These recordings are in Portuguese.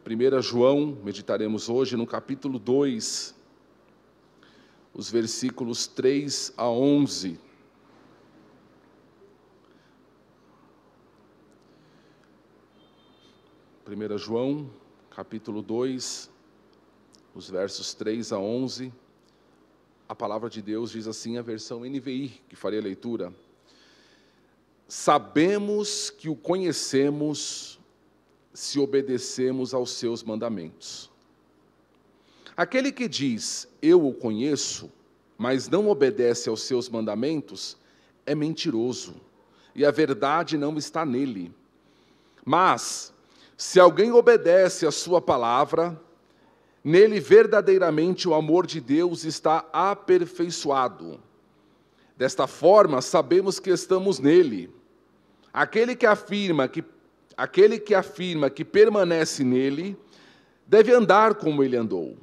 1 João, meditaremos hoje no capítulo 2, os versículos 3 a 11. Primeira João, capítulo 2, os versos 3 a 11. A palavra de Deus diz assim, a versão NVI, que farei a leitura. Sabemos que o conhecemos se obedecemos aos seus mandamentos. Aquele que diz, eu o conheço, mas não obedece aos seus mandamentos, é mentiroso, e a verdade não está nele. Mas, se alguém obedece à sua palavra, nele verdadeiramente o amor de Deus está aperfeiçoado. Desta forma, sabemos que estamos nele. Aquele que afirma que permanece nele, deve andar como ele andou.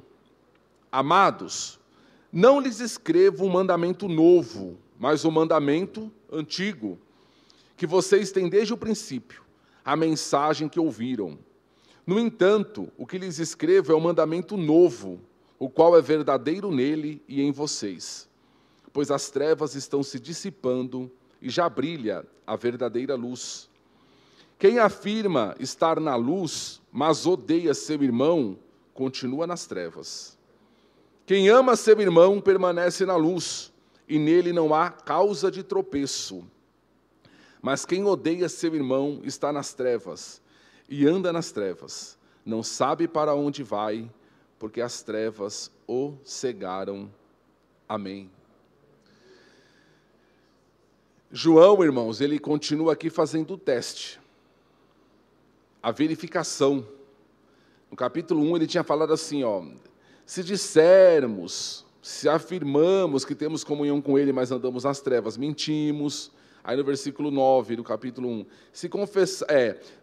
Amados, não lhes escrevo um mandamento novo, mas um mandamento antigo, que vocês têm desde o princípio, a mensagem que ouviram. No entanto, o que lhes escrevo é um mandamento novo, o qual é verdadeiro nele e em vocês. Pois as trevas estão se dissipando e já brilha a verdadeira luz. Quem afirma estar na luz, mas odeia seu irmão, continua nas trevas. Quem ama seu irmão permanece na luz, e nele não há causa de tropeço. Mas quem odeia seu irmão está nas trevas, e anda nas trevas, não sabe para onde vai, porque as trevas o cegaram. Amém. João, irmãos, ele continua aqui fazendo o teste, a verificação. No capítulo 1 ele tinha falado assim, se dissermos, se afirmamos que temos comunhão com ele, mas andamos nas trevas, mentimos. Aí no versículo 9 do capítulo 1,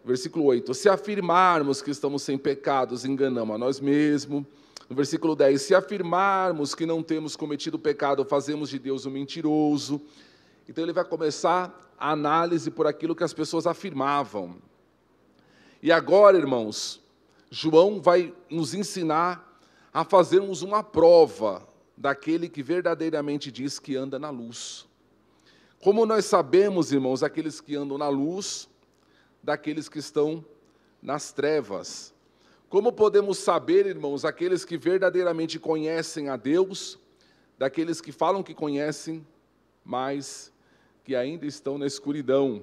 versículo 8, se afirmarmos que estamos sem pecados, enganamos a nós mesmos. No versículo 10, se afirmarmos que não temos cometido pecado, fazemos de Deus um mentiroso. Então ele vai começar a análise por aquilo que as pessoas afirmavam. E agora, irmãos, João vai nos ensinar a fazermos uma prova daquele que verdadeiramente diz que anda na luz. Como nós sabemos, irmãos, aqueles que andam na luz, daqueles que estão nas trevas? Como podemos saber, irmãos, aqueles que verdadeiramente conhecem a Deus, daqueles que falam que conhecem, mas que ainda estão na escuridão?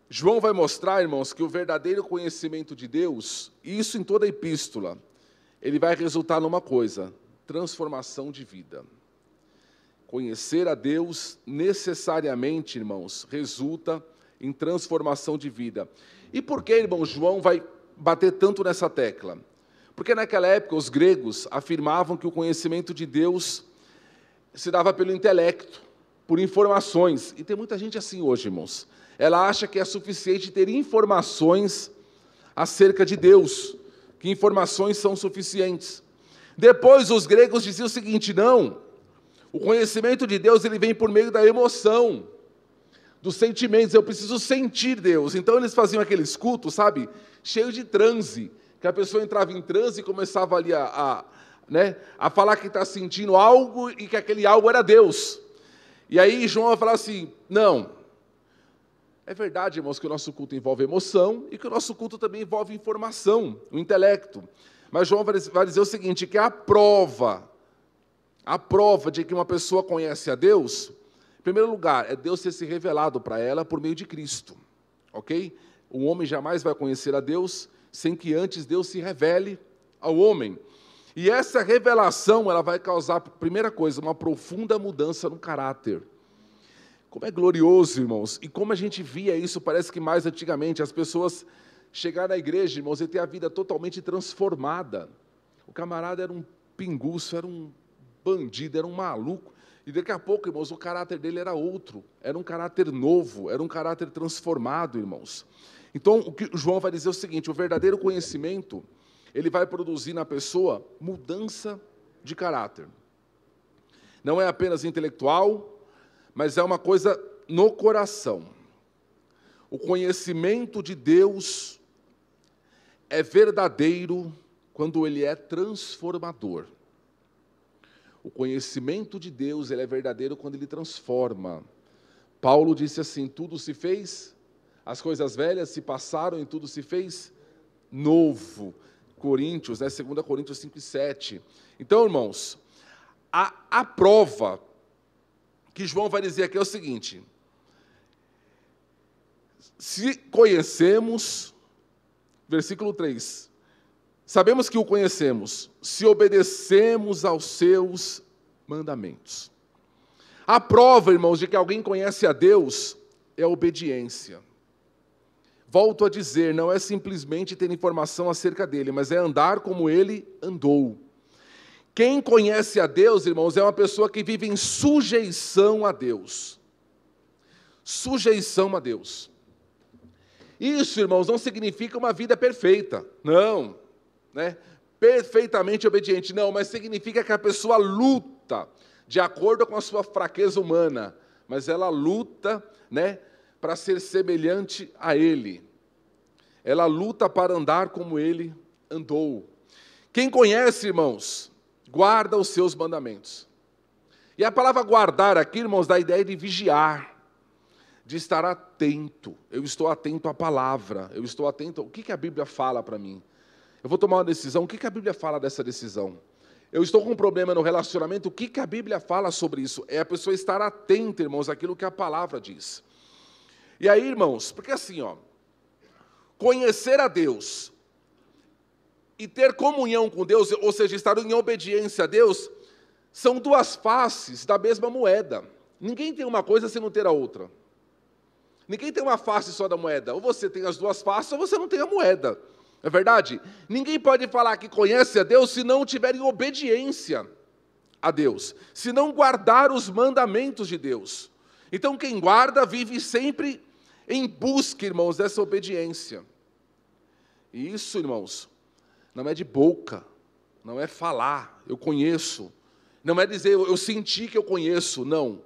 João vai mostrar, irmãos, que o verdadeiro conhecimento de Deus, e isso em toda a epístola, ele vai resultar numa coisa, transformação de vida. Conhecer a Deus necessariamente, irmãos, resulta em transformação de vida. E por que, irmão, João vai bater tanto nessa tecla? Porque naquela época os gregos afirmavam que o conhecimento de Deus se dava pelo intelecto, por informações. E tem muita gente assim hoje, irmãos. Ela acha que é suficiente ter informações acerca de Deus, que informações são suficientes. Depois os gregos diziam o seguinte, não, o conhecimento de Deus ele vem por meio da emoção, dos sentimentos, eu preciso sentir Deus. Então eles faziam aqueles cultos, sabe, cheio de transe, que a pessoa entrava em transe e começava ali a falar que está sentindo algo e que aquele algo era Deus. E aí João vai falar assim, não, é verdade, irmãos, que o nosso culto envolve emoção e que o nosso culto também envolve informação, o intelecto. Mas João vai dizer o seguinte, que a prova de que uma pessoa conhece a Deus, em primeiro lugar, é Deus ter se revelado para ela por meio de Cristo, ok? O homem jamais vai conhecer a Deus sem que antes Deus se revele ao homem. E essa revelação, ela vai causar, primeira coisa, uma profunda mudança no caráter. Como é glorioso, irmãos, e como a gente via isso, parece que mais antigamente, as pessoas chegaram na igreja, irmãos, e ter a vida totalmente transformada. O camarada era um pinguço, era um bandido, era um maluco, e daqui a pouco, irmãos, o caráter dele era outro, era um caráter novo, era um caráter transformado, irmãos. Então, o que João vai dizer é o seguinte, o verdadeiro conhecimento, ele vai produzir na pessoa mudança de caráter. Não é apenas intelectual, mas é uma coisa no coração. O conhecimento de Deus é verdadeiro quando ele é transformador. O conhecimento de Deus, ele é verdadeiro quando ele transforma. Paulo disse assim, tudo se fez, as coisas velhas se passaram e tudo se fez novo. Coríntios, 2 Coríntios 5:7. Então, irmãos, a prova que João vai dizer aqui é o seguinte: se conhecemos, versículo 3, sabemos que o conhecemos, se obedecemos aos seus mandamentos. A prova, irmãos, de que alguém conhece a Deus é a obediência. Volto a dizer, não é simplesmente ter informação acerca dele, mas é andar como ele andou. Quem conhece a Deus, irmãos, é uma pessoa que vive em sujeição a Deus. Sujeição a Deus. Isso, irmãos, não significa uma vida perfeita. Não, né? Perfeitamente obediente. Não, mas significa que a pessoa luta de acordo com a sua fraqueza humana. Mas ela luta, né, para ser semelhante a Ele. Ela luta para andar como Ele andou. Quem conhece, irmãos, guarda os seus mandamentos. E a palavra guardar aqui, irmãos, dá a ideia de vigiar, de estar atento. Eu estou atento à palavra, eu estou atento ao que a Bíblia fala para mim. Eu vou tomar uma decisão, o que a Bíblia fala dessa decisão? Eu estou com um problema no relacionamento, o que a Bíblia fala sobre isso? É a pessoa estar atenta, irmãos, àquilo que a palavra diz. E aí, irmãos, porque assim, conhecer a Deus e ter comunhão com Deus, ou seja, estar em obediência a Deus, são duas faces da mesma moeda. Ninguém tem uma coisa sem não ter a outra. Ninguém tem uma face só da moeda. Ou você tem as duas faces, ou você não tem a moeda. É verdade? Ninguém pode falar que conhece a Deus se não tiver em obediência a Deus, se não guardar os mandamentos de Deus. Então, quem guarda vive sempre em busca, irmãos, dessa obediência. E isso, irmãos, não é de boca, não é falar, eu conheço. Não é dizer, eu senti que eu conheço, não.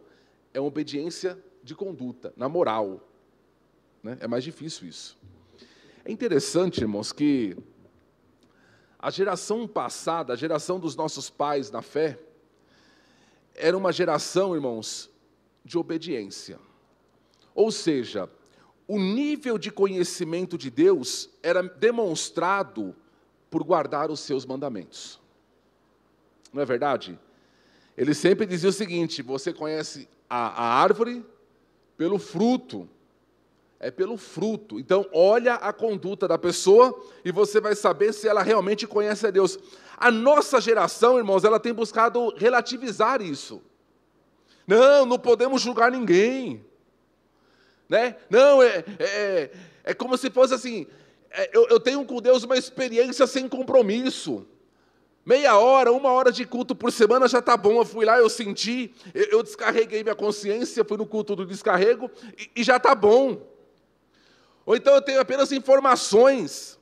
É uma obediência de conduta, na moral. Né? É mais difícil isso. É interessante, irmãos, que a geração passada, a geração dos nossos pais na fé, era uma geração, irmãos, de obediência. Ou seja, o nível de conhecimento de Deus era demonstrado por guardar os seus mandamentos. Não é verdade? Ele sempre dizia o seguinte, você conhece a árvore pelo fruto. É pelo fruto. Então, olha a conduta da pessoa e você vai saber se ela realmente conhece a Deus. A nossa geração, irmãos, ela tem buscado relativizar isso. Não podemos julgar ninguém. Né? Não, é como se fosse assim, eu tenho com Deus uma experiência sem compromisso. Meia hora, 1 hora de culto por semana já está bom. Eu fui lá, eu senti, eu descarreguei minha consciência, fui no culto do descarrego e já está bom. Ou então eu tenho apenas informações.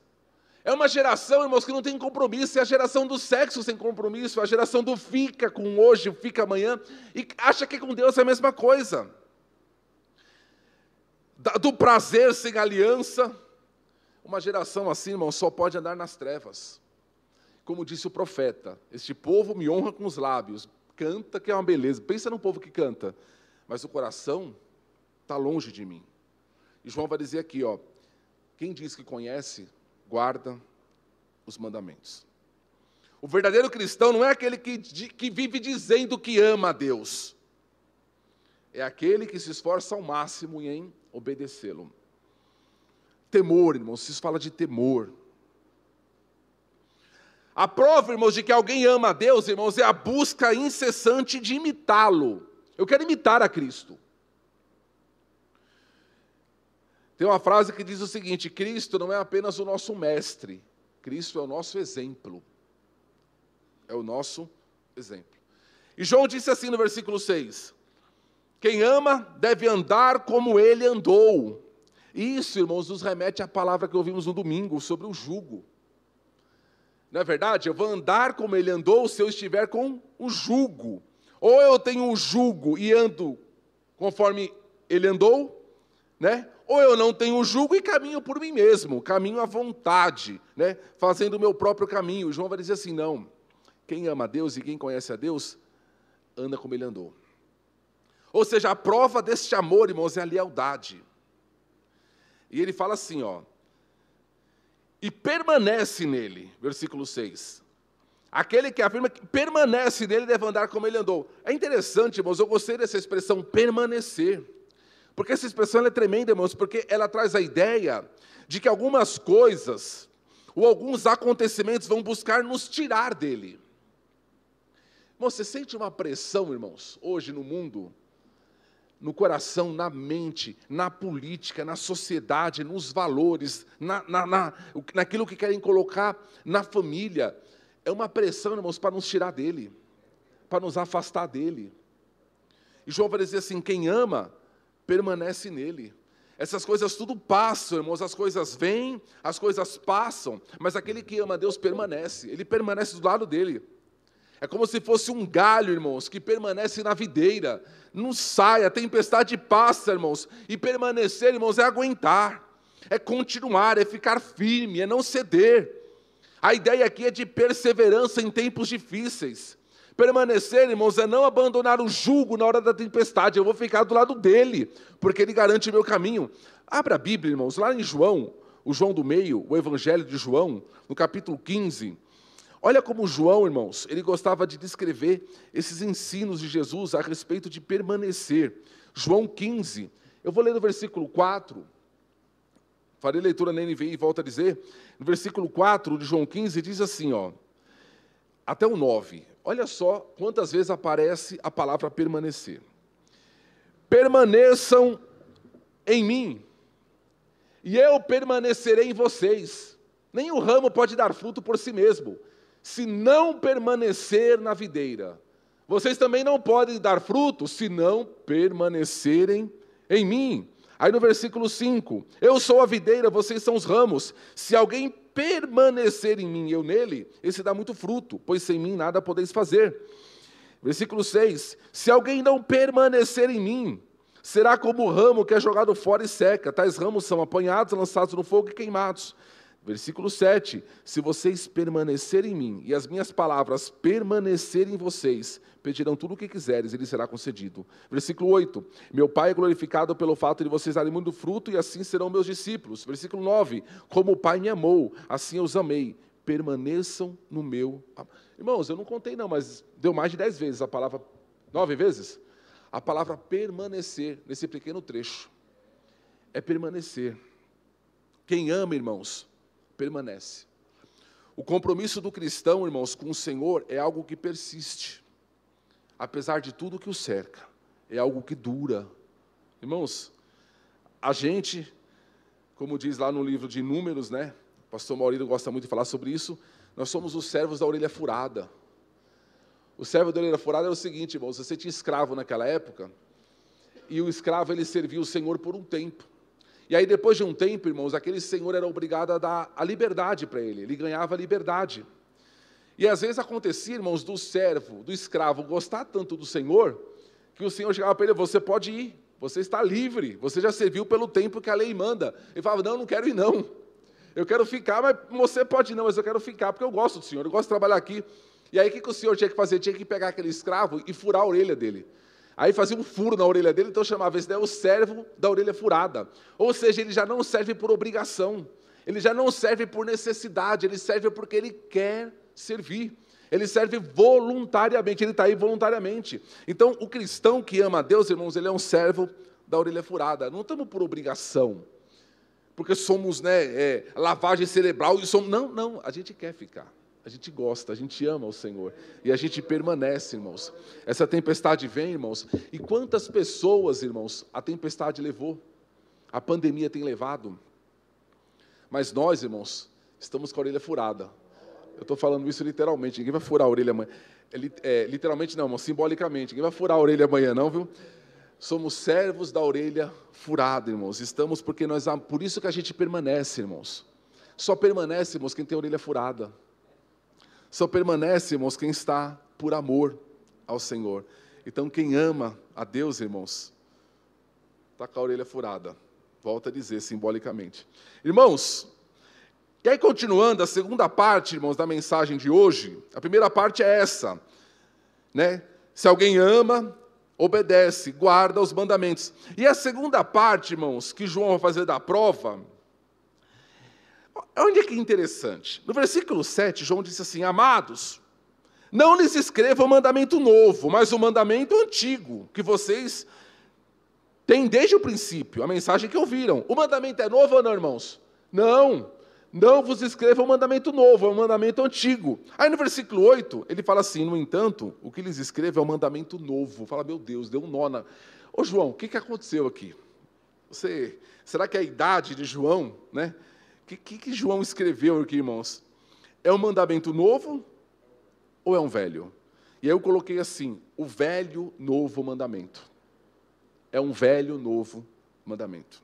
É uma geração, irmãos, que não tem compromisso. É a geração do sexo sem compromisso. É a geração do fica com hoje, fica amanhã. E acha que com Deus é a mesma coisa. Do prazer sem aliança. Uma geração assim, irmãos, só pode andar nas trevas. Como disse o profeta, este povo me honra com os lábios. Canta que é uma beleza. Pensa num povo que canta. Mas o coração está longe de mim. E João vai dizer aqui, quem diz que conhece, guarda os mandamentos. O verdadeiro cristão não é aquele que vive dizendo que ama a Deus. É aquele que se esforça ao máximo em obedecê-lo. Temor, irmãos, se fala de temor. A prova, irmãos, de que alguém ama a Deus, irmãos, é a busca incessante de imitá-lo. Eu quero imitar a Cristo. Tem uma frase que diz o seguinte, Cristo não é apenas o nosso mestre, Cristo é o nosso exemplo. É o nosso exemplo. E João disse assim no versículo 6, quem ama deve andar como ele andou. Isso, irmãos, nos remete à palavra que ouvimos no domingo, sobre o jugo. Não é verdade? Eu vou andar como ele andou se eu estiver com o jugo. Ou eu tenho o jugo e ando conforme ele andou, né? Ou eu não tenho jugo e caminho por mim mesmo, caminho à vontade, né? Fazendo o meu próprio caminho. João vai dizer assim, não, quem ama a Deus e quem conhece a Deus, anda como ele andou. Ou seja, a prova deste amor, irmãos, é a lealdade. E ele fala assim, ó, e permanece nele, versículo 6. Aquele que afirma que permanece nele deve andar como ele andou. É interessante, irmãos, eu gostei dessa expressão permanecer. Porque essa expressão é tremenda, irmãos, porque ela traz a ideia de que algumas coisas ou alguns acontecimentos vão buscar nos tirar dele. Irmão, você sente uma pressão, irmãos, hoje no mundo, no coração, na mente, na política, na sociedade, nos valores, naquilo que querem colocar na família. É uma pressão, irmãos, para nos tirar dele, para nos afastar dele. E João vai dizer assim, quem ama, permanece nele. Essas coisas tudo passam, irmãos, as coisas vêm, as coisas passam, mas aquele que ama a Deus permanece, ele permanece do lado dele. É como se fosse um galho, irmãos, que permanece na videira, não sai, a tempestade passa, irmãos, e permanecer, irmãos, é aguentar, é continuar, é ficar firme, é não ceder. A ideia aqui é de perseverança em tempos difíceis. Permanecer, irmãos, é não abandonar o jugo na hora da tempestade. Eu vou ficar do lado dele, porque ele garante o meu caminho. Abra a Bíblia, irmãos, lá em João, o João do meio, o Evangelho de João, no capítulo 15. Olha como João, irmãos, ele gostava de descrever esses ensinos de Jesus a respeito de permanecer. João 15, eu vou ler no versículo 4. Farei leitura na NVI e volto a dizer. No versículo 4 de João 15, diz assim, ó, até o 9. Olha só quantas vezes aparece a palavra permanecer. Permaneçam em mim, e eu permanecerei em vocês. Nem o ramo pode dar fruto por si mesmo, se não permanecer na videira. Vocês também não podem dar fruto, se não permanecerem em mim. Aí no versículo 5, eu sou a videira, vocês são os ramos. Se alguém permanecer em mim e eu nele, esse dá muito fruto, pois sem mim nada podeis fazer. Versículo 6, se alguém não permanecer em mim, será como o ramo que é jogado fora e seca. Tais ramos são apanhados, lançados no fogo e queimados. Versículo 7, se vocês permanecerem em mim e as minhas palavras permanecerem em vocês, pedirão tudo o que quiseres e lhes será concedido. Versículo 8, meu Pai é glorificado pelo fato de vocês darem muito fruto e assim serão meus discípulos. Versículo 9, como o Pai me amou, assim eu os amei, permaneçam no meu amor. Irmãos, eu não contei não, mas deu mais de 10 vezes a palavra, 9 vezes? A palavra permanecer, nesse pequeno trecho, é permanecer. Quem ama, irmãos, permanece. O compromisso do cristão, irmãos, com o Senhor é algo que persiste. Apesar de tudo que o cerca, é algo que dura. Irmãos, a gente, como diz lá no livro de Números, né? O pastor Maurílio gosta muito de falar sobre isso, nós somos os servos da orelha furada. O servo da orelha furada é o seguinte, irmãos, você tinha escravo naquela época, e o escravo ele servia o Senhor por um tempo. E aí, depois de um tempo, irmãos, aquele senhor era obrigado a dar a liberdade para ele ganhava a liberdade. E às vezes acontecia, irmãos, do servo, do escravo, gostar tanto do senhor, que o senhor chegava para ele, você pode ir, você está livre, você já serviu pelo tempo que a lei manda. Ele falava, não quero ir não, eu quero ficar, mas você pode ir não, mas eu quero ficar, porque eu gosto do senhor, eu gosto de trabalhar aqui. E aí, o que o senhor tinha que fazer? Tinha que pegar aquele escravo e furar a orelha dele. Aí fazia um furo na orelha dele, então chamava esse daí o servo da orelha furada. Ou seja, ele já não serve por obrigação, ele já não serve por necessidade, ele serve porque ele quer servir. Ele serve voluntariamente, ele está aí voluntariamente. Então, o cristão que ama a Deus, irmãos, ele é um servo da orelha furada. Não estamos por obrigação, porque somos lavagem cerebral, e somos... Não, a gente quer ficar. A gente gosta, a gente ama o Senhor, e a gente permanece, irmãos. Essa tempestade vem, irmãos, e quantas pessoas, irmãos, a tempestade levou, a pandemia tem levado, mas nós, irmãos, estamos com a orelha furada. Eu estou falando isso literalmente, ninguém vai furar a orelha amanhã, literalmente não, irmão, simbolicamente, ninguém vai furar a orelha amanhã não, viu? Somos servos da orelha furada, irmãos, estamos porque por isso que a gente permanece, irmãos. Só permanece, irmãos, quem tem a orelha furada. Só permanece, irmãos, quem está por amor ao Senhor. Então, quem ama a Deus, irmãos, está com a orelha furada. Volto a dizer, simbolicamente. Irmãos, e aí continuando, a segunda parte, irmãos, da mensagem de hoje, a primeira parte é essa, né? Se alguém ama, obedece, guarda os mandamentos. E a segunda parte, irmãos, que João vai fazer da prova, onde é que é interessante? No versículo 7, João disse assim: amados, não lhes escrevo um mandamento novo, mas um mandamento antigo, que vocês têm desde o princípio, a mensagem que ouviram. O mandamento é novo ou não, irmãos? Não vos escrevo um mandamento novo, é um mandamento antigo. Aí no versículo 8, ele fala assim: no entanto, o que lhes escrevo é um mandamento novo. Fala, meu Deus, deu um nó na... Ô João, o que aconteceu aqui? Será que é a idade de João, né? O que João escreveu aqui, irmãos? É um mandamento novo ou é um velho? E aí eu coloquei assim: o velho, novo mandamento. É um velho, novo mandamento.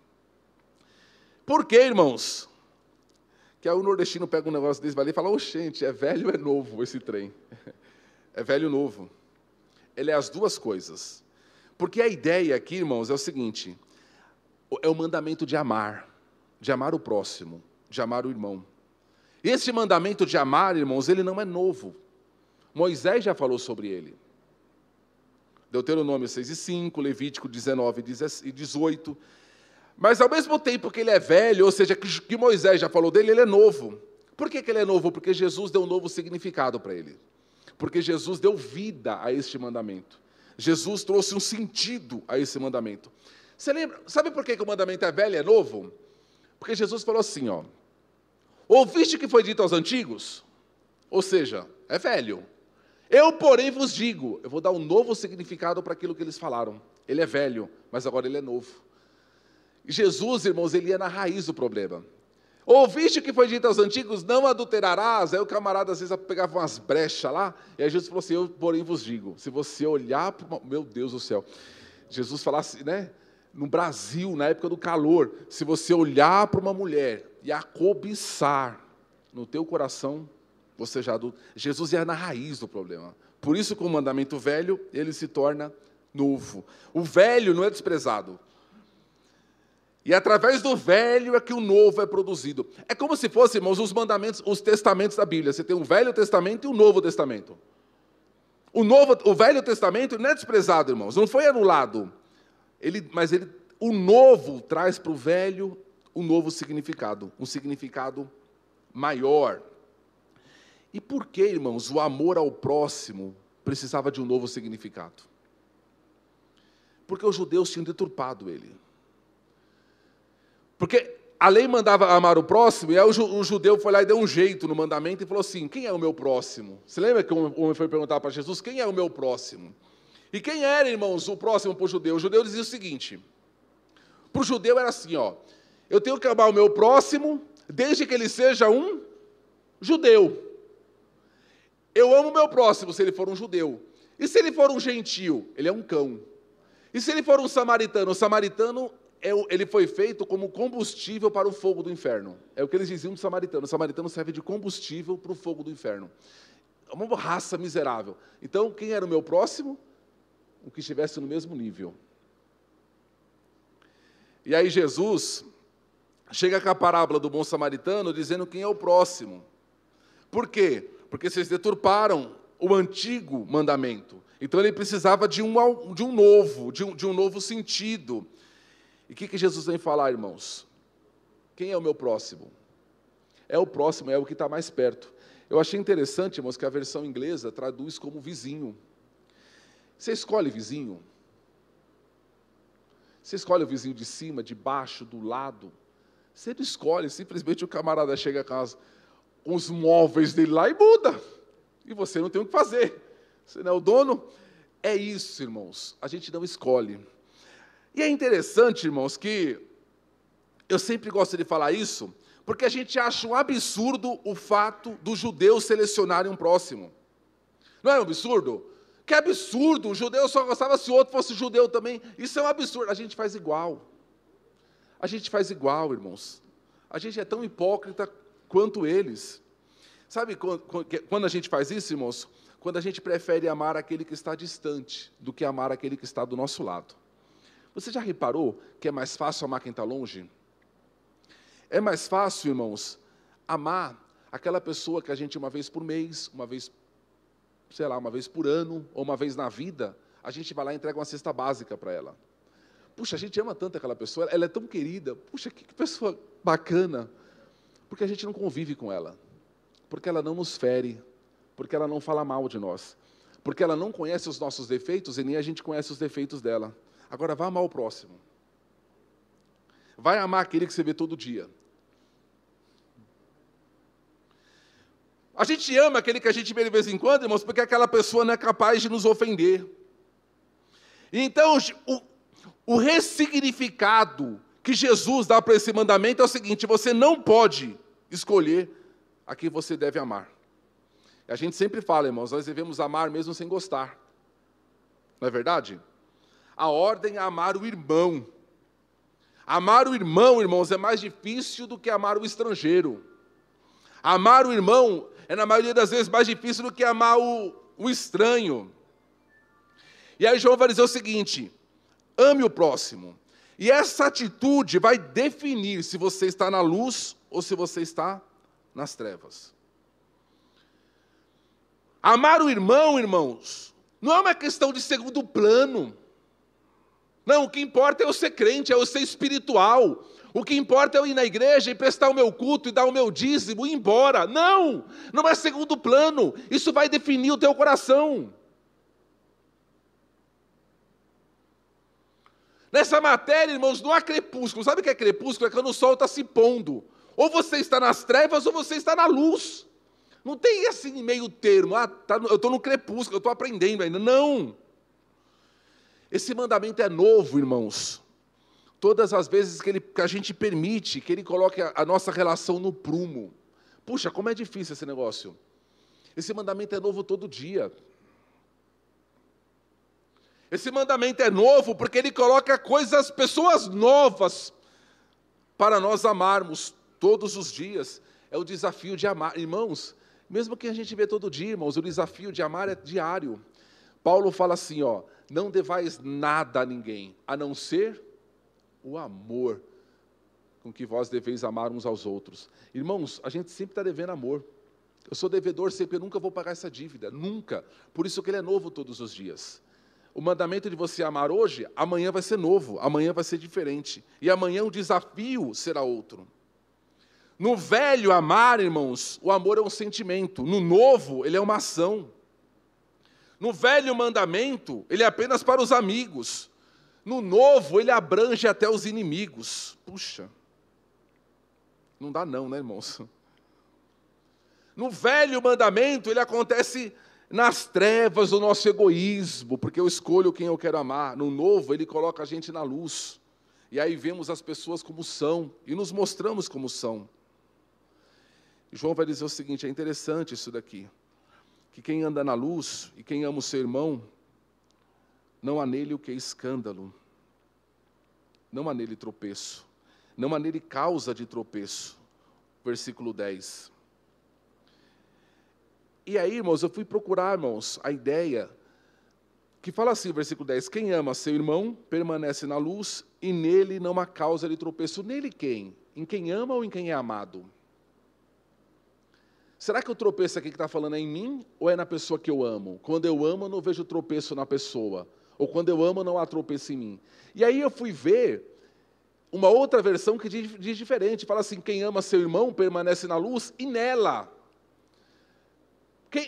Por quê, irmãos? Que aí o nordestino pega um negócio desse e fala: ô, gente, é velho ou é novo esse trem? É velho novo. Ele é as duas coisas. Porque a ideia aqui, irmãos, é o seguinte: é o mandamento de amar o próximo, de amar o irmão. E esse mandamento de amar, irmãos, ele não é novo. Moisés já falou sobre ele. Deuteronômio 6:5, Levítico 19:18. Mas, ao mesmo tempo que ele é velho, ou seja, que Moisés já falou dele, ele é novo. Por que ele é novo? Porque Jesus deu um novo significado para ele. Porque Jesus deu vida a este mandamento. Jesus trouxe um sentido a esse mandamento. Você lembra? Sabe por que o mandamento é velho e é novo? Porque Jesus falou assim, ó: ouviste que foi dito aos antigos? Ou seja, é velho. Eu, porém, vos digo. Eu vou dar um novo significado para aquilo que eles falaram. Ele é velho, mas agora ele é novo. Jesus, irmãos, ele ia na raiz do problema. Ouviste que foi dito aos antigos: não adulterarás. Aí o camarada às vezes pegava umas brechas lá, e aí Jesus falou assim: eu, porém, vos digo. Se você olhar para uma... Meu Deus do céu. Jesus falasse, né? No Brasil, na época do calor, se você olhar para uma mulher e a cobiçar no teu coração, você já... Jesus ia na raiz do problema. Por isso, com o mandamento velho, ele se torna novo. O velho não é desprezado. E através do velho é que o novo é produzido. É como se fossem, irmãos, os mandamentos, os testamentos da Bíblia. Você tem o Velho Testamento e o Novo Testamento. O Velho Testamento não é desprezado, irmãos, não foi anulado. O Novo traz para o Velho um novo significado, um significado maior. E por que, irmãos, o amor ao próximo precisava de um novo significado? Porque os judeus tinham deturpado ele. Porque a lei mandava amar o próximo, e aí o judeu foi lá e deu um jeito no mandamento e falou assim: quem é o meu próximo? Você lembra que o homem foi perguntar para Jesus: quem é o meu próximo? E quem era, irmãos, o próximo para o judeu? O judeu dizia o seguinte: para o judeu era assim, ó: eu tenho que amar o meu próximo, desde que ele seja um judeu. Eu amo o meu próximo se ele for um judeu. E se ele for um gentio? Ele é um cão. E se ele for um samaritano? O samaritano... ele foi feito como combustível para o fogo do inferno. É o que eles diziam do samaritano. O samaritano serve de combustível para o fogo do inferno. É uma raça miserável. Então, quem era o meu próximo? O que estivesse no mesmo nível. E aí Jesus chega com a parábola do bom samaritano, dizendo quem é o próximo. Por quê? Porque vocês deturparam o antigo mandamento. Então, ele precisava de um novo sentido. E o que Jesus vem falar, irmãos? Quem é o meu próximo? É o próximo, é o que está mais perto. Eu achei interessante, irmãos, que a versão inglesa traduz como vizinho. Você escolhe vizinho? Você escolhe o vizinho de cima, de baixo, do lado? Você não escolhe, simplesmente o camarada chega com os móveis dele lá e muda. E você não tem o que fazer. Você não é o dono? É isso, irmãos. A gente não escolhe. E é interessante, irmãos, que eu sempre gosto de falar isso, porque a gente acha um absurdo o fato dos judeus selecionarem um próximo. Não é um absurdo? Que absurdo, o judeu só gostava se o outro fosse judeu também. Isso é um absurdo, a gente faz igual. A gente faz igual, irmãos. A gente é tão hipócrita quanto eles. Sabe quando a gente faz isso, irmãos? Quando a gente prefere amar aquele que está distante do que amar aquele que está do nosso lado. Você já reparou que é mais fácil amar quem está longe? É mais fácil, irmãos, amar aquela pessoa que a gente uma vez por mês, uma vez, sei lá, uma vez por ano, ou uma vez na vida, a gente vai lá e entrega uma cesta básica para ela. Puxa, a gente ama tanto aquela pessoa, ela é tão querida, puxa, que pessoa bacana, porque a gente não convive com ela, porque ela não nos fere, porque ela não fala mal de nós, porque ela não conhece os nossos defeitos e nem a gente conhece os defeitos dela. Agora, vá amar o próximo. Vai amar aquele que você vê todo dia. A gente ama aquele que a gente vê de vez em quando, irmãos, porque aquela pessoa não é capaz de nos ofender. Então, o ressignificado que Jesus dá para esse mandamento é o seguinte: você não pode escolher a quem você deve amar. A gente sempre fala, irmãos, nós devemos amar mesmo sem gostar. Não é verdade? A ordem é amar o irmão. Amar o irmão, irmãos, é mais difícil do que amar o estrangeiro. Amar o irmão é, na maioria das vezes, mais difícil do que amar o estranho. E aí João vai dizer o seguinte: ame o próximo. E essa atitude vai definir se você está na luz ou se você está nas trevas. Amar o irmão, irmãos, não é uma questão de segundo plano. Não, o que importa é eu ser crente, é eu ser espiritual. O que importa é eu ir na igreja e prestar o meu culto e dar o meu dízimo e ir embora. Não, não é segundo plano. Isso vai definir o teu coração. Nessa matéria, irmãos, não há crepúsculo. Sabe o que é crepúsculo? É quando o sol está se pondo. Ou você está nas trevas ou você está na luz. Não tem assim meio termo. Eu estou no crepúsculo, eu estou aprendendo ainda. Não. Esse mandamento é novo, irmãos. Todas as vezes que a gente permite que Ele coloque a nossa relação no prumo. Puxa, como é difícil esse negócio. Esse mandamento é novo todo dia. Esse mandamento é novo porque Ele coloca pessoas novas para nós amarmos todos os dias. É o desafio de amar. Irmãos, mesmo que a gente vê todo dia, irmãos, o desafio de amar é diário. Paulo fala assim, não devais nada a ninguém, a não ser o amor com que vós deveis amar uns aos outros. Irmãos, a gente sempre está devendo amor. Eu sou devedor sempre, eu nunca vou pagar essa dívida, nunca. Por isso que ele é novo todos os dias. O mandamento de você amar hoje, amanhã vai ser novo, amanhã vai ser diferente. E amanhã o desafio será outro. No velho amar, irmãos, o amor é um sentimento. No novo, ele é uma ação. No velho mandamento, ele é apenas para os amigos. No novo, ele abrange até os inimigos. Puxa, não dá não, né, irmãos? No velho mandamento, ele acontece nas trevas do nosso egoísmo, porque eu escolho quem eu quero amar. No novo, ele coloca a gente na luz. E aí vemos as pessoas como são, e nos mostramos como são. E João vai dizer o seguinte, é interessante isso daqui, que quem anda na luz e quem ama o seu irmão, não há nele o que é escândalo, não há nele tropeço, não há nele causa de tropeço. Versículo 10. E aí, irmãos, eu fui procurar, irmãos, a ideia que fala assim, versículo 10, quem ama seu irmão permanece na luz e nele não há causa de tropeço. Nele quem? Em quem ama ou em quem é amado? Será que o tropeço aqui que está falando é em mim ou é na pessoa que eu amo? Quando eu amo, eu não vejo tropeço na pessoa. Ou quando eu amo, não há tropeço em mim. E aí eu fui ver uma outra versão que diz diferente. Fala assim, quem ama seu irmão permanece na luz e nela.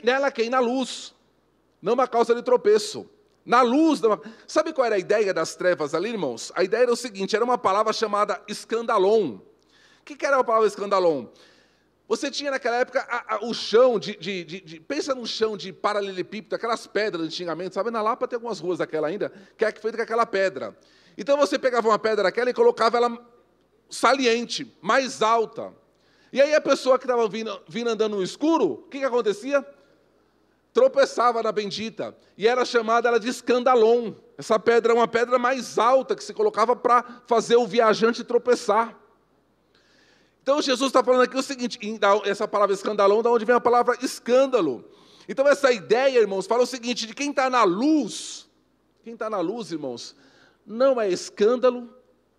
Nela quem? Na luz. Não uma causa de tropeço. Na luz. Sabe qual era a ideia das trevas ali, irmãos? A ideia era o seguinte, era uma palavra chamada escandalon. O que era a palavra escandalon? Você tinha naquela época o chão pensa num chão de paralelepípedo, aquelas pedras antigamente, sabe? Na Lapa tem algumas ruas daquela ainda, que é feita com aquela pedra. Então você pegava uma pedra daquela e colocava ela saliente, mais alta. E aí a pessoa que estava vindo andando no escuro, o que acontecia? Tropeçava na bendita. E era chamada ela de escandalon. Essa pedra é uma pedra mais alta que se colocava para fazer o viajante tropeçar. Então, Jesus está falando aqui o seguinte, essa palavra escandalão, da onde vem a palavra escândalo. Então, essa ideia, irmãos, fala o seguinte, de quem está na luz, irmãos, não é escândalo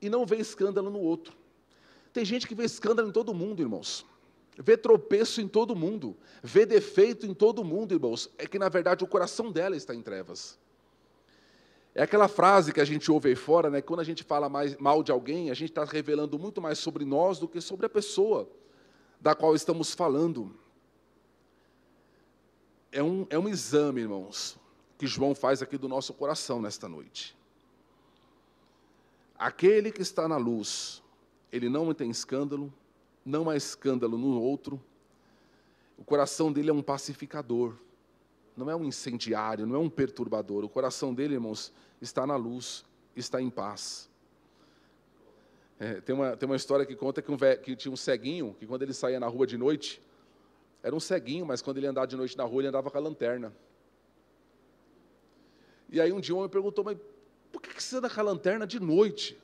e não vê escândalo no outro. Tem gente que vê escândalo em todo mundo, irmãos. Vê tropeço em todo mundo. Vê defeito em todo mundo, irmãos. É que, na verdade, o coração dela está em trevas. É aquela frase que a gente ouve aí fora, né? Quando a gente fala mal de alguém, a gente está revelando muito mais sobre nós do que sobre a pessoa da qual estamos falando. É um exame, irmãos, que João faz aqui do nosso coração nesta noite. Aquele que está na luz, ele não tem escândalo, não há escândalo no outro. O coração dele é um pacificador, não é um incendiário, não é um perturbador. O coração dele, irmãos, está na luz, está em paz. Tem uma história que conta que tinha um ceguinho, que quando ele saía na rua de noite, era um ceguinho, mas quando ele andava de noite na rua, ele andava com a lanterna. E aí um dia um homem perguntou, mas por que você anda com a lanterna de noite?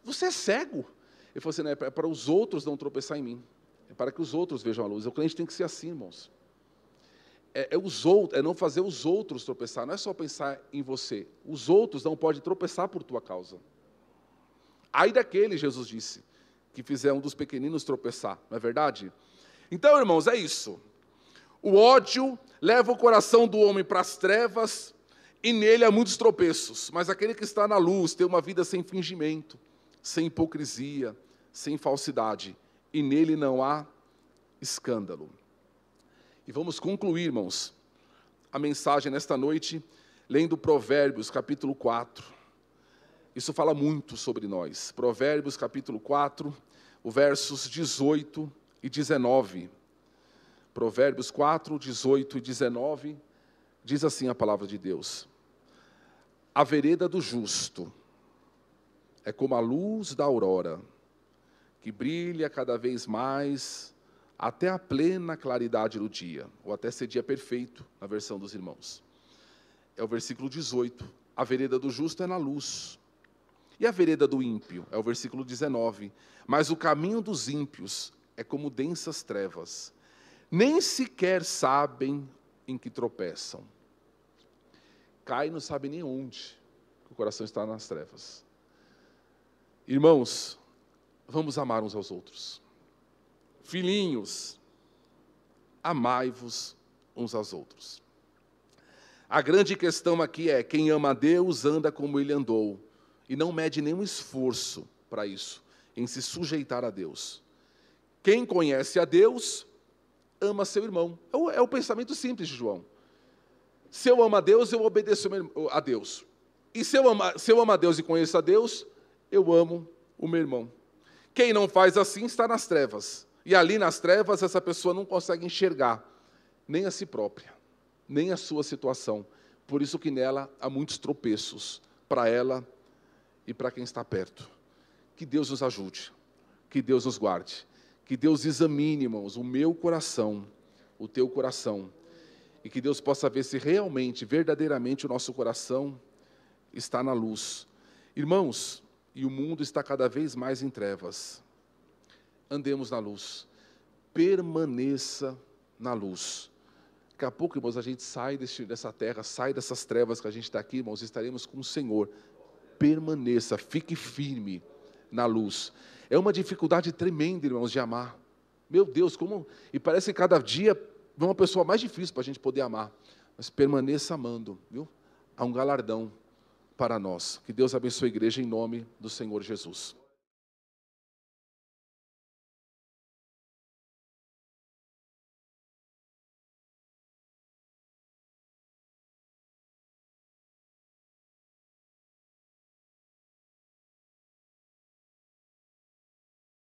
Você é cego. Ele falou assim, não, é para os outros não tropeçar em mim. É para que os outros vejam a luz. O crente tem que ser assim, irmãos. É não fazer os outros tropeçar. Não é só pensar em você. Os outros não podem tropeçar por tua causa. Ai daquele, Jesus disse, que fizer um dos pequeninos tropeçar. Não é verdade? Então, irmãos, é isso. O ódio leva o coração do homem para as trevas, e nele há muitos tropeços, mas aquele que está na luz tem uma vida sem fingimento, sem hipocrisia, sem falsidade, e nele não há escândalo. E vamos concluir, irmãos, a mensagem nesta noite, lendo Provérbios, capítulo 4. Isso fala muito sobre nós. Provérbios, capítulo 4, os versos 18 e 19. Provérbios 4, 18 e 19, diz assim a palavra de Deus: a vereda do justo é como a luz da aurora, que brilha cada vez mais até a plena claridade do dia, ou até ser dia perfeito, na versão dos irmãos. É o versículo 18. A vereda do justo é na luz. E a vereda do ímpio? É o versículo 19. Mas o caminho dos ímpios é como densas trevas. Nem sequer sabem em que tropeçam. Cai e não sabe nem onde, o coração está nas trevas. Irmãos, vamos amar uns aos outros. Filhinhos, amai-vos uns aos outros. A grande questão aqui é, quem ama a Deus anda como ele andou, e não mede nenhum esforço para isso, em se sujeitar a Deus. Quem conhece a Deus, ama seu irmão. É o pensamento simples de João. Se eu amo a Deus, eu obedeço a Deus. E se eu amo a Deus e conheço a Deus, eu amo o meu irmão. Quem não faz assim está nas trevas. E ali nas trevas, essa pessoa não consegue enxergar nem a si própria, nem a sua situação. Por isso que nela há muitos tropeços, para ela e para quem está perto. Que Deus nos ajude, que Deus nos guarde, que Deus examine, irmãos, o meu coração, o teu coração, e que Deus possa ver se realmente, verdadeiramente o nosso coração está na luz. Irmãos, e o mundo está cada vez mais em trevas. Andemos na luz, permaneça na luz. Daqui a pouco, irmãos, a gente sai dessa terra, sai dessas trevas que a gente está aqui, irmãos, estaremos com o Senhor. Permaneça, fique firme na luz. É uma dificuldade tremenda, irmãos, de amar. Meu Deus, como... E parece que cada dia é uma pessoa mais difícil para a gente poder amar. Mas permaneça amando, viu? Há um galardão para nós. Que Deus abençoe a igreja em nome do Senhor Jesus.